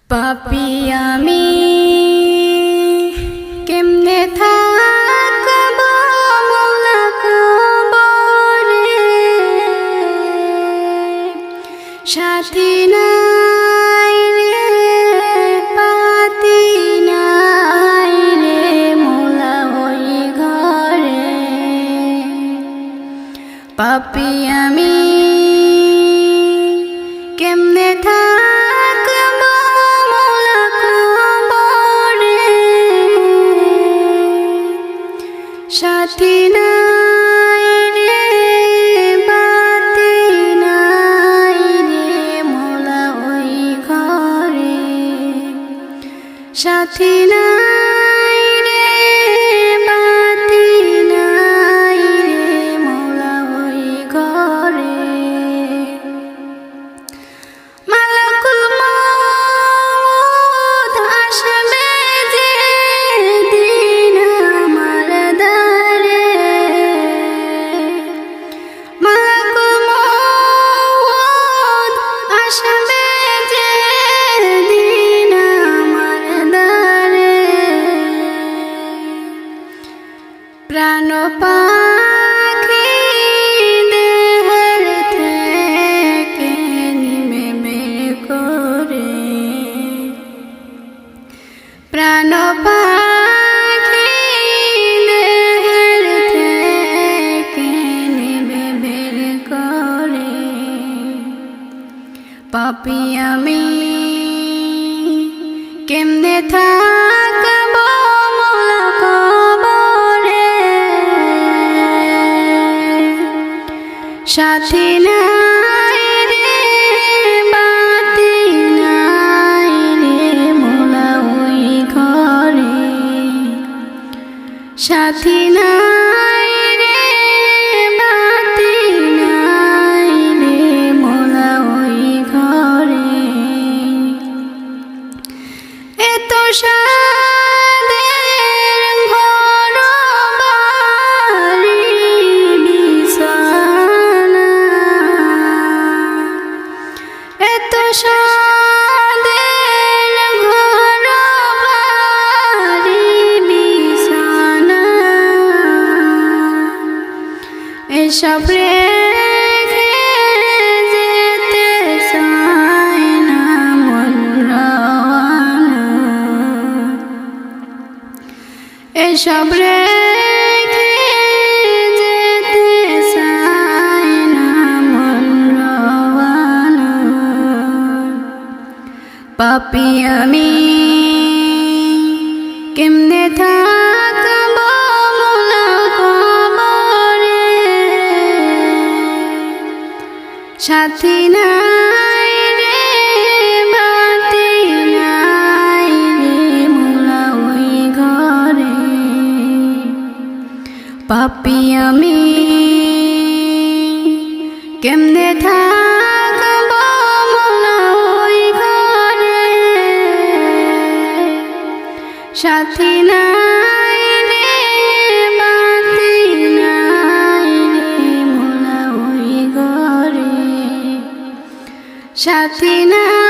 পাপী আমি কেমনে থাকব মওলা কবরে, সাথী নাই রে পাতি নাই রে মওলা ওই ঘরে। পাপী আমি কেমনে থাকব মওলা কবরে, সাথী নাই রে বাতি নাই রে মওলা ওই ঘরে। সাথী নাই রে বাতি নাই রে মওলা ওই ঘরে। মালাকুল মউত আসবে যে দিন আমার দ্বারে, মালাকুল মউত আসবে যে দিন আমার দ্বারে। প্রাণ পাখি দেহের থেকে নিমে বের করে, প্রাণ পাখি দেহের থেকে নিমে বের করে। পাপী আমি কেমনে থাকব মওলা কবরে, সাথী নাই রে বাতি নাই রে মওলা ওই ঘরে। সাথী নাই রে বাতি নাই রে মওলা ওই ঘরে। এত সাদের ঘর বাড়ি বিছানা, এত সাদের ঘর বাড়ি বিছানা, এসব রেখে যেতে চায় না মন রওয়ানা। এসব রেখে যেতে চায় না মন রওয়ানা। পাপী আমি কেমনে থাকব মওলা কবরে, সাথী নাই রে বাতি নাই রে মওলা ওই ঘরে। পাপী আমি কেমনে থাকব মওলা ওই ঘরে, সাথী নাই রে বাতি নাই রে মওলা ওই ঘরে। সাথী নাই